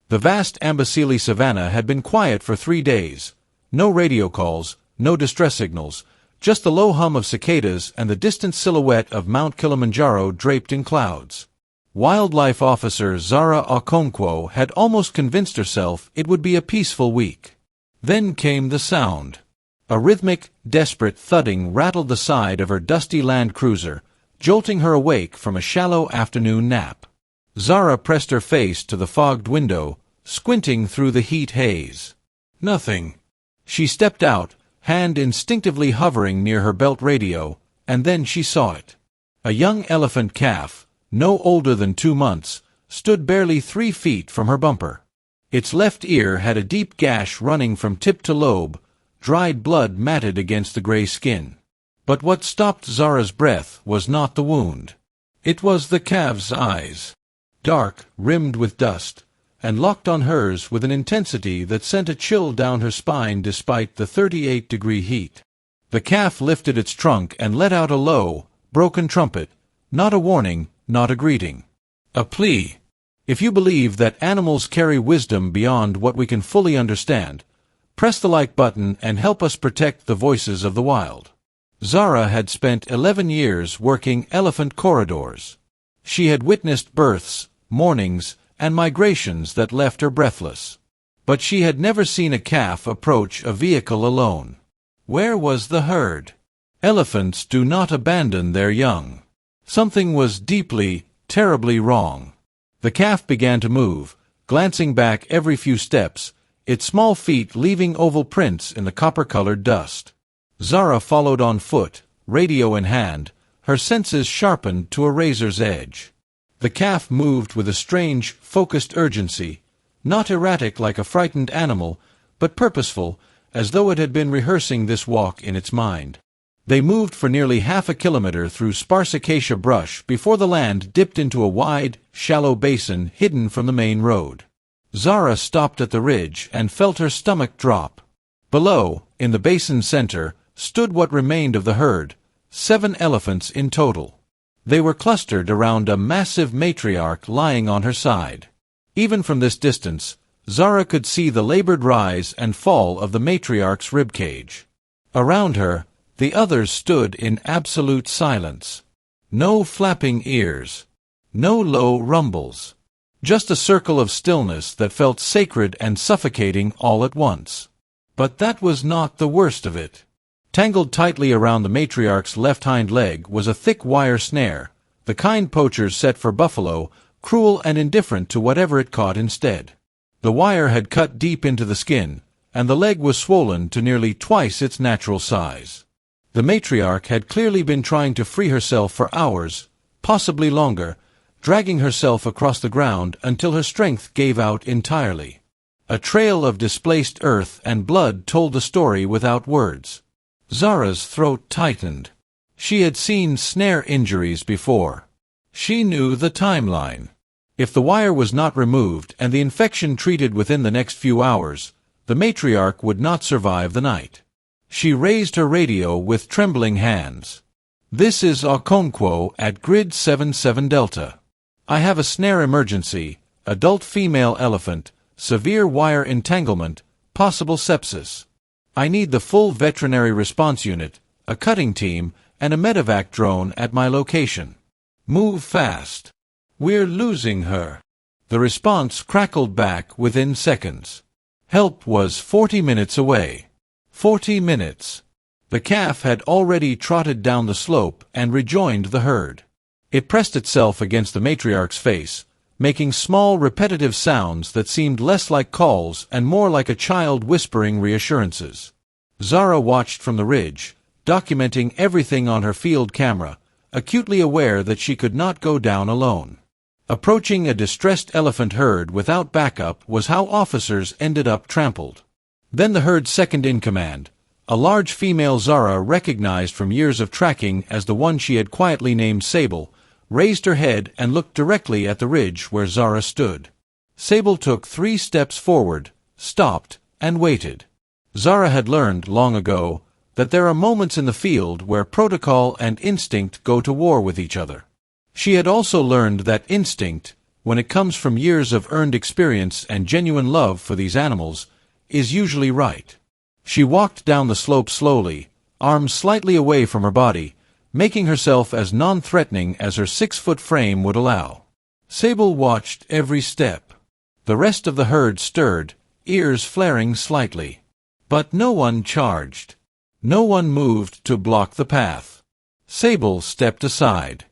The vast Amboseli savanna had been quiet for 3 days. No radio calls, no distress signals, just the low hum of cicadas and the distant silhouette of Mount Kilimanjaro draped in clouds. Wildlife officer Zara Okonkwo had almost convinced herself it would be a peaceful week. Then came the sound. A rhythmic, desperate thudding rattled the side of her dusty Land Cruiser, jolting her awake from a shallow afternoon nap. Zara pressed her face to the fogged window, squinting through the heat haze. Nothing. She stepped out, hand instinctively hovering near her belt radio, and then she saw it. A young elephant calf, no older than 2 months, stood barely 3 feet from her bumper. Its left ear had a deep gash running from tip to lobe, dried blood matted against the gray skin. But what stopped Zara's breath was not the wound. It was the calf's eyes. Dark, rimmed with dust, and locked on hers with an intensity that sent a chill down her spine despite the 38-degree heat. The calf lifted its trunk and let out a low, broken trumpet, not a warning, not a greeting. A plea. If you believe that animals carry wisdom beyond what we can fully understand, press the like button and help us protect the voices of the wild. Zara had spent 11 years working elephant corridors. She had witnessed births, mournings, and migrations that left her breathless. But she had never seen a calf approach a vehicle alone. Where was the herd? Elephants do not abandon their young. Something was deeply, terribly wrong. The calf began to move, glancing back every few steps, its small feet leaving oval prints in the copper-colored dust. Zara followed on foot, radio in hand, her senses sharpened to a razor's edge. The calf moved with a strange, focused urgency, not erratic like a frightened animal, but purposeful, as though it had been rehearsing this walk in its mind. They moved for nearly half a kilometer through sparse acacia brush before the land dipped into a wide, shallow basin hidden from the main road. Zara stopped at the ridge and felt her stomach drop. Below, in the basin's center, stood what remained of the herd, 7 elephants in total. They were clustered around a massive matriarch lying on her side. Even from this distance, Zara could see the labored rise and fall of the matriarch's ribcage. Around her, the others stood in absolute silence. No flapping ears. No low rumbles. Just a circle of stillness that felt sacred and suffocating all at once. But that was not the worst of it. Tangled tightly around the matriarch's left hind leg was a thick wire snare, the kind poachers set for buffalo, cruel and indifferent to whatever it caught instead. The wire had cut deep into the skin, and the leg was swollen to nearly twice its natural size. The matriarch had clearly been trying to free herself for hours, possibly longer, dragging herself across the ground until her strength gave out entirely. A trail of displaced earth and blood told the story without words. Zara's throat tightened. She had seen snare injuries before. She knew the timeline. If the wire was not removed and the infection treated within the next few hours, the matriarch would not survive the night. She raised her radio with trembling hands. "This is Okonkwo at Grid 77 Delta. I have a snare emergency, adult female elephant, severe wire entanglement, possible sepsis. I need the full veterinary response unit, a cutting team, and a medevac drone at my location. Move fast. We're losing her." The response crackled back within seconds. Help was 40 minutes away. 40 minutes. The calf had already trotted down the slope and rejoined the herd. It pressed itself against the matriarch's face, making small repetitive sounds that seemed less like calls and more like a child whispering reassurances. Zara watched from the ridge, documenting everything on her field camera, acutely aware that she could not go down alone. Approaching a distressed elephant herd without backup was how officers ended up trampled. Then the herd's second-in-command, a large female Zara recognized from years of tracking as the one she had quietly named Sable, raised her head and looked directly at the ridge where Zara stood. Sable took 3 steps forward, stopped, and waited. Zara had learned, long ago, that there are moments in the field where protocol and instinct go to war with each other. She had also learned that instinct, when it comes from years of earned experience and genuine love for these animals, is usually right. She walked down the slope slowly, arms slightly away from her body, making herself as non-threatening as her 6-foot frame would allow. Sable watched every step. The rest of the herd stirred, ears flaring slightly. But no one charged. No one moved to block the path. Sable stepped aside.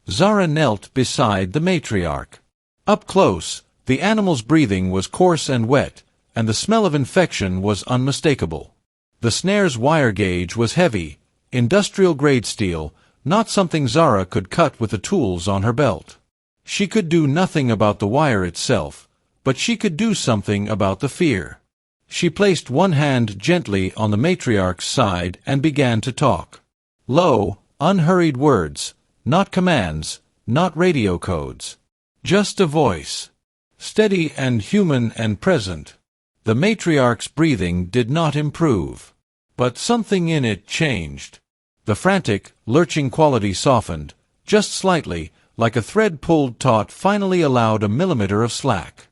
Zara knelt beside the matriarch. Up close, the animal's breathing was coarse and wet, and the smell of infection was unmistakable. The snare's wire gauge was heavy, industrial-grade steel, not something Zara could cut with the tools on her belt. She could do nothing about the wire itself, but she could do something about the fear. She placed one hand gently on the matriarch's side and began to talk. Low, unhurried words, not commands, not radio codes. Just a voice. Steady and human and present. The matriarch's breathing did not improve. But something in it changed. The frantic, lurching quality softened, just slightly, like a thread pulled taut finally allowed a millimeter of slack.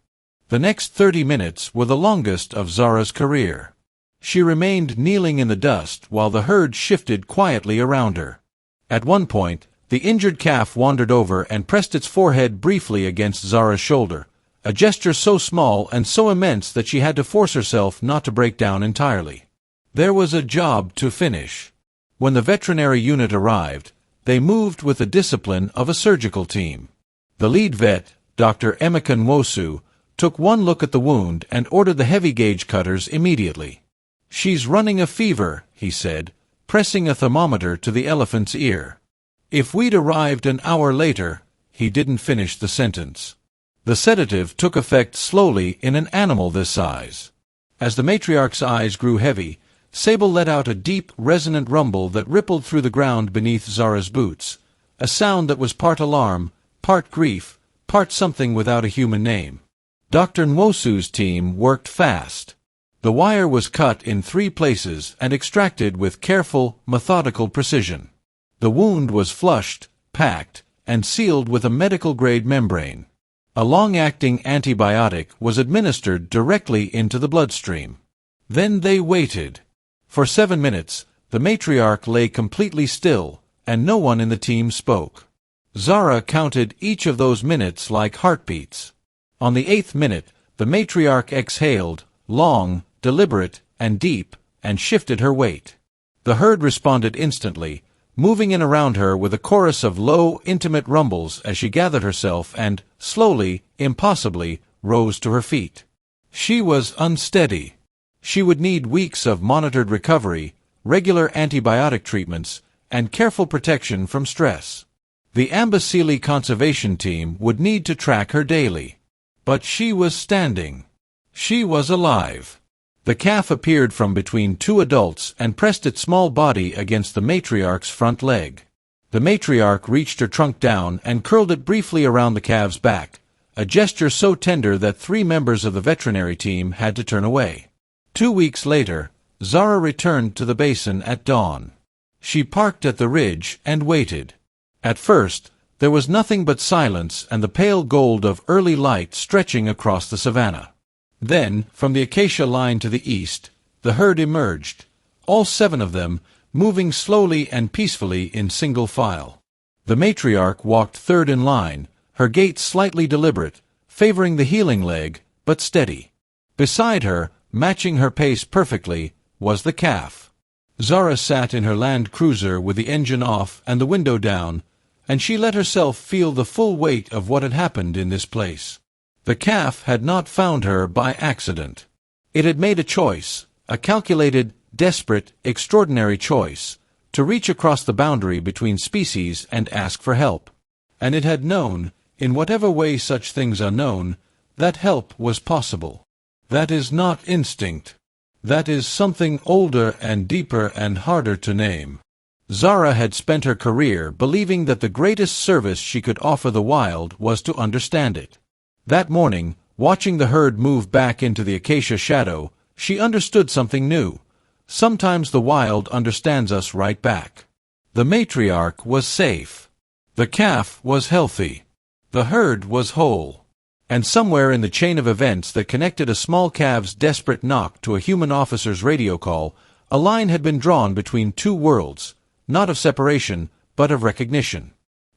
The next 30 minutes were the longest of Zara's career. She remained kneeling in the dust while the herd shifted quietly around her. At one point, the injured calf wandered over and pressed its forehead briefly against Zara's shoulder, a gesture so small and so immense that she had to force herself not to break down entirely. There was a job to finish. When the veterinary unit arrived, they moved with the discipline of a surgical team. The lead vet, Dr. Emeka Nwosu, took one look at the wound and ordered the heavy-gauge cutters immediately. "She's running a fever," he said, pressing a thermometer to the elephant's ear. "If we'd arrived an hour later," he didn't finish the sentence. The sedative took effect slowly in an animal this size. As the matriarch's eyes grew heavy, Sable let out a deep, resonant rumble that rippled through the ground beneath Zara's boots, a sound that was part alarm, part grief, part something without a human name. Dr. Nwosu's team worked fast. The wire was cut in 3 places and extracted with careful, methodical precision. The wound was flushed, packed, and sealed with a medical-grade membrane. A long-acting antibiotic was administered directly into the bloodstream. Then they waited. For 7 minutes, the matriarch lay completely still, and no one in the team spoke. Zara counted each of those minutes like heartbeats. On the 8th minute, the matriarch exhaled, long, deliberate, and deep, and shifted her weight. The herd responded instantly, moving in around her with a chorus of low, intimate rumbles as she gathered herself and, slowly, impossibly, rose to her feet. She was unsteady. She would need weeks of monitored recovery, regular antibiotic treatments, and careful protection from stress. The Amboseli conservation team would need to track her daily. But she was standing. She was alive. The calf appeared from between 2 adults and pressed its small body against the matriarch's front leg. The matriarch reached her trunk down and curled it briefly around the calf's back, a gesture so tender that 3 members of the veterinary team had to turn away. 2 weeks later, Zara returned to the basin at dawn. She parked at the ridge and waited. At first, there was nothing but silence and the pale gold of early light stretching across the savanna. Then, from the acacia line to the east, the herd emerged, all 7 of them, moving slowly and peacefully in single file. The matriarch walked third in line, her gait slightly deliberate, favoring the healing leg, but steady. Beside her, matching her pace perfectly, was the calf. Zara sat in her Land Cruiser with the engine off and the window down, and she let herself feel the full weight of what had happened in this place. The calf had not found her by accident. It had made a choice, a calculated, desperate, extraordinary choice, to reach across the boundary between species and ask for help. And it had known, in whatever way such things are known, that help was possible. That is not instinct. That is something older and deeper and harder to name. Zara had spent her career believing that the greatest service she could offer the wild was to understand it. That morning, watching the herd move back into the acacia shadow, she understood something new. Sometimes the wild understands us right back. The matriarch was safe. The calf was healthy. The herd was whole. And somewhere in the chain of events that connected a small calf's desperate knock to a human officer's radio call, a line had been drawn between two worlds, not of separation, but of recognition.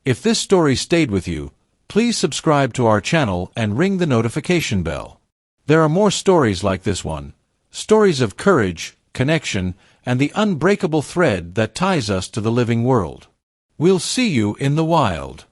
If this story stayed with you, please subscribe to our channel and ring the notification bell. There are more stories like this one, stories of courage, connection, and the unbreakable thread that ties us to the living world. We'll see you in the wild.